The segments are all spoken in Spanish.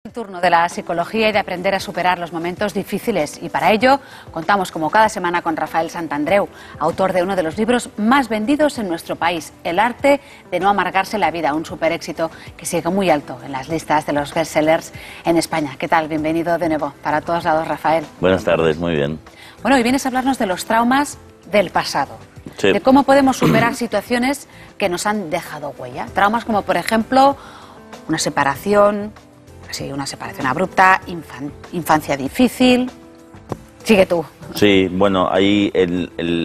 El turno de la psicología y de aprender a superar los momentos difíciles, y para ello contamos como cada semana con Rafael Santandreu, autor de uno de los libros más vendidos en nuestro país, El arte de no amargarse la vida, un superéxito que sigue muy alto en las listas de los bestsellers en España. ¿Qué tal? Bienvenido de nuevo para todos lados, Rafael. Buenas tardes, muy bien. Bueno, hoy vienes a hablarnos de los traumas del pasado, sí, de cómo podemos superar situaciones que nos han dejado huella. Traumas como, por ejemplo, una separación. Sí, una separación abrupta, infancia difícil. Sigue tú. Sí, bueno, hay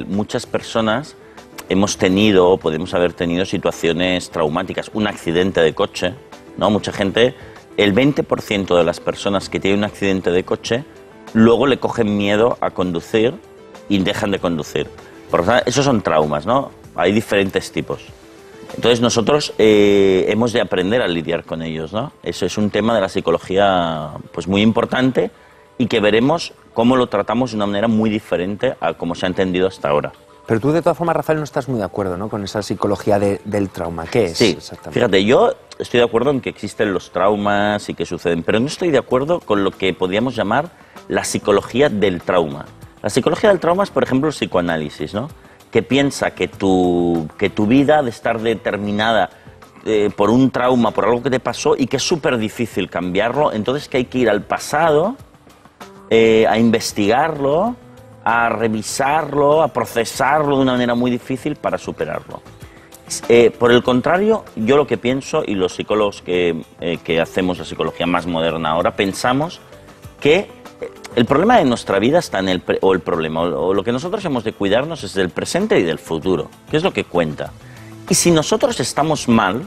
muchas personas hemos tenido o podemos haber tenido situaciones traumáticas. Un accidente de coche, ¿no? Mucha gente, el 20% de las personas que tienen un accidente de coche, luego le cogen miedo a conducir y dejan de conducir. Por lo tanto, esos son traumas, ¿no? Hay diferentes tipos. Entonces nosotros hemos de aprender a lidiar con ellos, ¿no? Eso es un tema de la psicología pues muy importante y que veremos cómo lo tratamos de una manera muy diferente a cómo se ha entendido hasta ahora. Pero tú de todas formas, Rafael, no estás muy de acuerdo, ¿no?, con esa psicología del trauma. ¿Qué es exactamente? Fíjate, yo estoy de acuerdo en que existen los traumas y que suceden, pero no estoy de acuerdo con lo que podríamos llamar la psicología del trauma. La psicología del trauma es, por ejemplo, el psicoanálisis, ¿no?, que piensa que tu vida ha de estar determinada por un trauma, por algo que te pasó y que es súper difícil cambiarlo, entonces que hay que ir al pasado a investigarlo, a revisarlo, a procesarlo de una manera muy difícil para superarlo. Por el contrario, yo lo que pienso, y los psicólogos que hacemos la psicología más moderna ahora, pensamos que el problema de nuestra vida está en o lo que nosotros hemos de cuidarnos es del presente y del futuro, que es lo que cuenta. Y si nosotros estamos mal,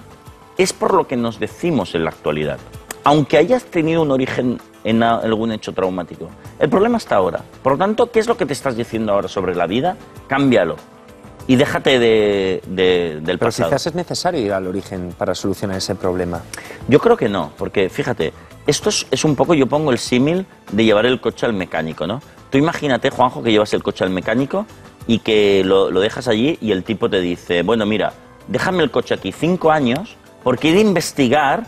es por lo que nos decimos en la actualidad, aunque hayas tenido un origen en algún hecho traumático. El problema está ahora. Por lo tanto, ¿qué es lo que te estás diciendo ahora sobre la vida? Cámbialo y déjate del pasado. Pero quizás es necesario ir al origen para solucionar ese problema. Yo creo que no, porque fíjate, esto es un poco, yo pongo el símil de llevar el coche al mecánico, ¿no? Tú imagínate, Juanjo, que llevas el coche al mecánico y que lo dejas allí y el tipo te dice, bueno, mira, déjame el coche aquí 5 años porque he de investigar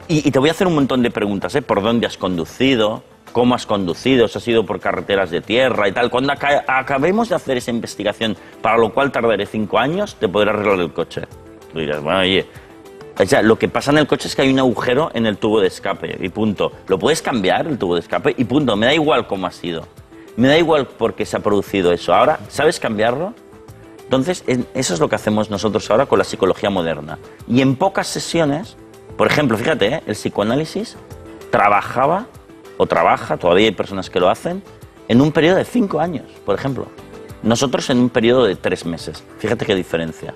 y te voy a hacer un montón de preguntas, ¿eh? ¿Por dónde has conducido? ¿Cómo has conducido? ¿Si has ido por carreteras de tierra y tal? Cuando acabemos de hacer esa investigación, para lo cual tardaré 5 años, te podré arreglar el coche. Tú dirás, bueno, oye, o sea, lo que pasa en el coche es que hay un agujero en el tubo de escape y punto. Lo puedes cambiar, el tubo de escape, y punto. Me da igual cómo ha sido. Me da igual por qué se ha producido eso. Ahora, ¿sabes cambiarlo? Entonces, eso es lo que hacemos nosotros ahora con la psicología moderna. Y en pocas sesiones, por ejemplo, fíjate, el psicoanálisis trabajaba o trabaja, todavía hay personas que lo hacen, en un periodo de 5 años, por ejemplo. Nosotros en un periodo de 3 meses. Fíjate qué diferencia.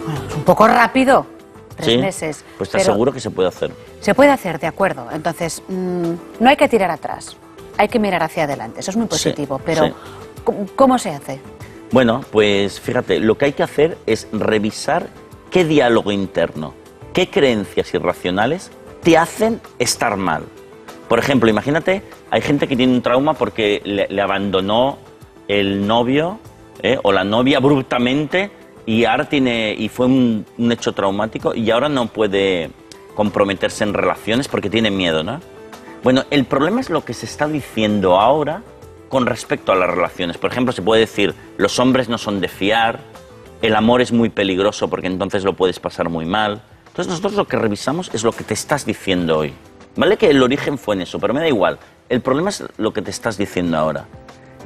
Bueno, es un poco rápido, 3 meses. Pues te aseguro que se puede hacer. Se puede hacer, de acuerdo. Entonces, no hay que tirar atrás, hay que mirar hacia adelante. Eso es muy positivo, pero ¿cómo se hace? Bueno, pues fíjate, lo que hay que hacer es revisar qué diálogo interno, qué creencias irracionales te hacen estar mal. Por ejemplo, imagínate, hay gente que tiene un trauma porque le abandonó el novio o la novia abruptamente y ahora fue un hecho traumático y ahora no puede comprometerse en relaciones porque tiene miedo, ¿no? Bueno, el problema es lo que se está diciendo ahora con respecto a las relaciones. Por ejemplo, se puede decir, los hombres no son de fiar, el amor es muy peligroso porque entonces lo puedes pasar muy mal. Entonces nosotros lo que revisamos es lo que te estás diciendo hoy. Vale que el origen fue en eso, pero me da igual. El problema es lo que te estás diciendo ahora.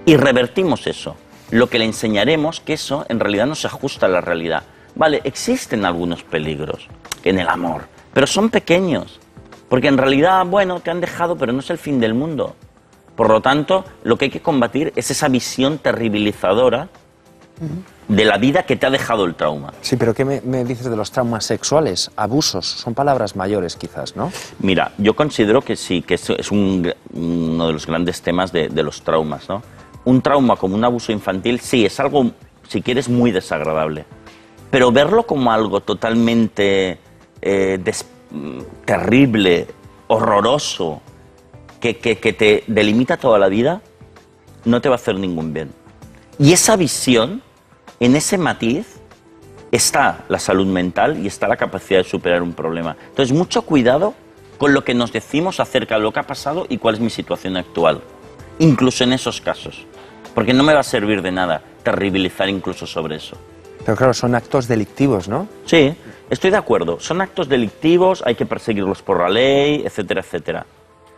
Y revertimos eso. Lo que le enseñaremos que eso en realidad no se ajusta a la realidad. Vale, existen algunos peligros en el amor, pero son pequeños. Porque en realidad, bueno, te han dejado, pero no es el fin del mundo. Por lo tanto, lo que hay que combatir es esa visión terribilizadora de la vida que te ha dejado el trauma. Sí, pero ¿qué me dices de los traumas sexuales? Abusos, son palabras mayores quizás, ¿no? Mira, yo considero que sí, que es uno de los grandes temas de los traumas, ¿no? Un trauma como un abuso infantil, sí, es algo, si quieres, muy desagradable. Pero verlo como algo totalmente terrible, horroroso, que te delimita toda la vida, no te va a hacer ningún bien. Y esa visión, en ese matiz, está la salud mental y está la capacidad de superar un problema. Entonces, mucho cuidado con lo que nos decimos acerca de lo que ha pasado y cuál es mi situación actual. Incluso en esos casos. Porque no me va a servir de nada terribilizar incluso sobre eso. Pero claro, son actos delictivos, ¿no? Sí, estoy de acuerdo. Son actos delictivos, hay que perseguirlos por la ley, etcétera, etcétera.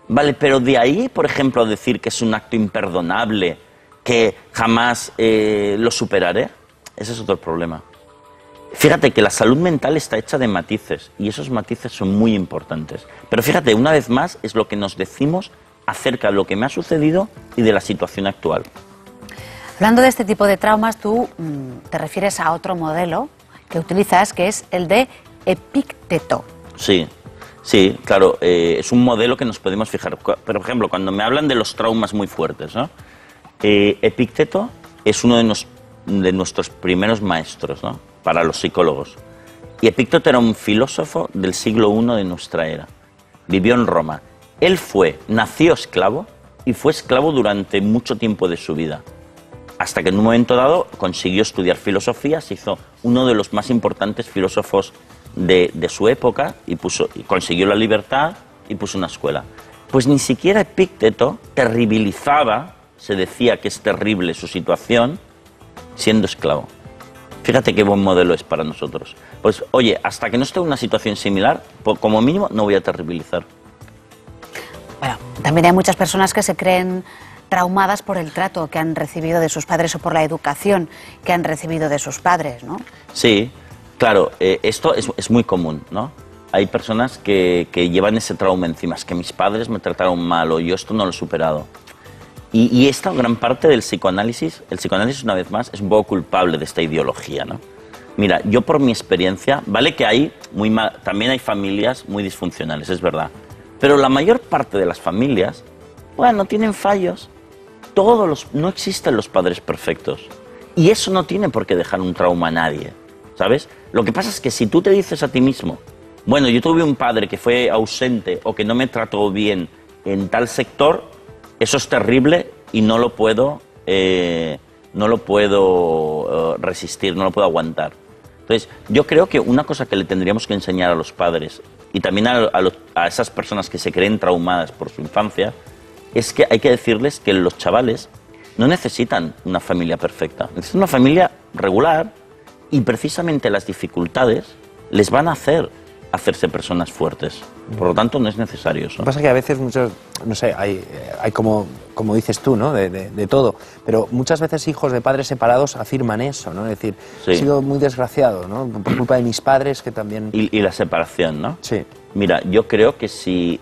Vale, pero de ahí, por ejemplo, decir que es un acto imperdonable, que jamás lo superaré, ese es otro problema. Fíjate que la salud mental está hecha de matices y esos matices son muy importantes. Pero fíjate, una vez más, es lo que nos decimos acerca de lo que me ha sucedido y de la situación actual. Hablando de este tipo de traumas, tú te refieres a otro modelo que utilizas, que es el de Epicteto. Sí, sí, claro, es un modelo que nos podemos fijar. Por ejemplo, cuando me hablan de los traumas muy fuertes, ¿no? Epicteto es uno de nuestros primeros maestros, ¿no? Para los psicólogos. Y Epicteto era un filósofo del siglo I de nuestra era. Vivió en Roma. Él nació esclavo y fue esclavo durante mucho tiempo de su vida. Hasta que en un momento dado consiguió estudiar filosofía, se hizo uno de los más importantes filósofos de su época y consiguió la libertad y puso una escuela. Pues ni siquiera Epicteto terribilizaba, se decía que es terrible su situación, siendo esclavo. Fíjate qué buen modelo es para nosotros. Pues oye, hasta que no esté en una situación similar, como mínimo no voy a terribilizar. Bueno, también hay muchas personas que se creen traumadas por el trato que han recibido de sus padres o por la educación que han recibido de sus padres, ¿no? Sí, claro, esto es muy común, ¿no? Hay personas que llevan ese trauma encima, es que mis padres me trataron mal o yo esto no lo he superado. Y esta gran parte del psicoanálisis, el psicoanálisis una vez más es un poco culpable de esta ideología, ¿no? Mira, yo por mi experiencia, vale que también hay familias muy disfuncionales, es verdad, pero la mayor parte de las familias, bueno, tienen fallos. No existen los padres perfectos. Y eso no tiene por qué dejar un trauma a nadie, ¿sabes? Lo que pasa es que si tú te dices a ti mismo, bueno, yo tuve un padre que fue ausente o que no me trató bien en tal sector, eso es terrible y no lo puedo resistir, no lo puedo aguantar. Entonces, yo creo que una cosa que le tendríamos que enseñar a los padres y también a esas personas que se creen traumadas por su infancia, es que hay que decirles que los chavales no necesitan una familia perfecta, necesitan una familia regular y precisamente las dificultades les van a hacerse personas fuertes. Por lo tanto, no es necesario eso. Lo que pasa es que a veces no sé, hay como dices tú, ¿no? De todo, pero muchas veces hijos de padres separados afirman eso, ¿no? Es decir, Sí. He sido muy desgraciado, ¿no? Por culpa de mis padres que también... Y la separación, ¿no? Sí. Mira, yo creo que si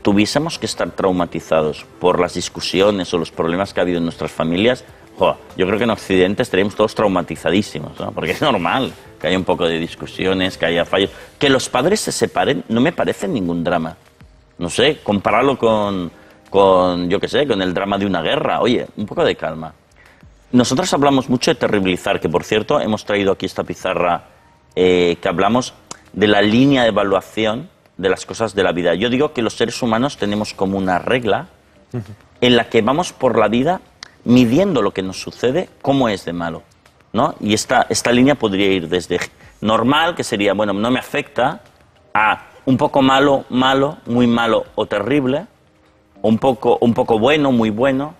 tuviésemos que estar traumatizados por las discusiones o los problemas que ha habido en nuestras familias, yo creo que en Occidente estaríamos todos traumatizadísimos, ¿no? Porque es normal que haya un poco de discusiones, que haya fallos. Que los padres se separen no me parece ningún drama. No sé, compararlo con yo qué sé, con el drama de una guerra. Oye, un poco de calma. Nosotros hablamos mucho de terribilizar, que por cierto hemos traído aquí esta pizarra que hablamos de la línea de evaluación de las cosas de la vida. Yo digo que los seres humanos tenemos como una regla en la que vamos por la vida midiendo lo que nos sucede, cómo es de malo, ¿no? Y esta línea podría ir desde normal, que sería, bueno, no me afecta, a un poco malo, malo, muy malo o terrible, o un poco bueno, muy bueno,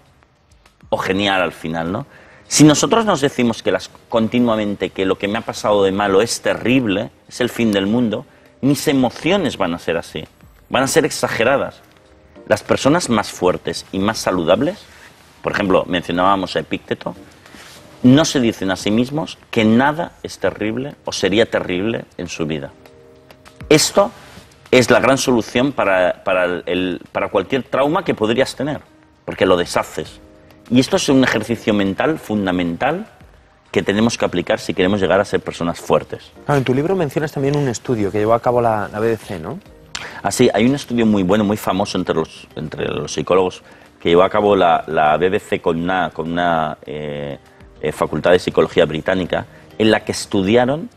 o genial al final, ¿no? Si nosotros nos decimos continuamente que lo que me ha pasado de malo es terrible, es el fin del mundo, mis emociones van a ser así, van a ser exageradas. Las personas más fuertes y más saludables, por ejemplo, mencionábamos a Epicteto, no se dicen a sí mismos que nada es terrible o sería terrible en su vida. Esto es la gran solución para cualquier trauma que podrías tener, porque lo deshaces. Y esto es un ejercicio mental fundamental que tenemos que aplicar si queremos llegar a ser personas fuertes. Claro, en tu libro mencionas también un estudio que llevó a cabo la BBC, ¿no? Así, hay un estudio muy bueno, muy famoso entre los psicólogos que llevó a cabo la BBC con una facultad de psicología británica, en la que estudiaron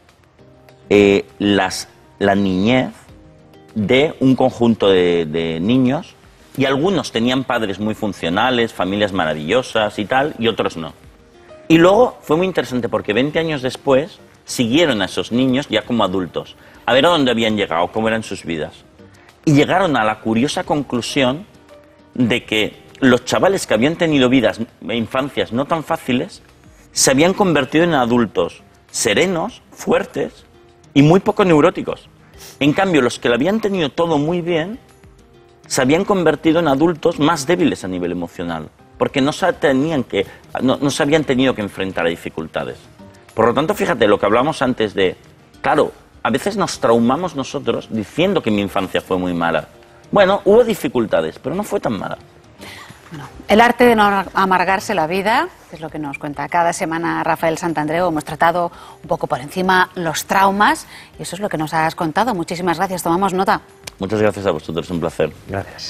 la niñez de un conjunto de niños, y algunos tenían padres muy funcionales, familias maravillosas y tal, y otros no. Y luego fue muy interesante porque 20 años después siguieron a esos niños ya como adultos, a ver a dónde habían llegado, cómo eran sus vidas. y llegaron a la curiosa conclusión de que los chavales que habían tenido vidas e infancias no tan fáciles se habían convertido en adultos serenos, fuertes y muy poco neuróticos. En cambio, los que lo habían tenido todo muy bien se habían convertido en adultos más débiles a nivel emocional, porque no se habían tenido que enfrentar a dificultades. Por lo tanto, fíjate, lo que hablamos antes de, claro, a veces nos traumamos nosotros diciendo que mi infancia fue muy mala. Bueno, hubo dificultades, pero no fue tan mala. Bueno, el arte de no amargarse la vida, que es lo que nos cuenta cada semana Rafael Santandreu. Hemos tratado un poco por encima los traumas y eso es lo que nos has contado. Muchísimas gracias, tomamos nota. Muchas gracias a vosotros, un placer. Gracias.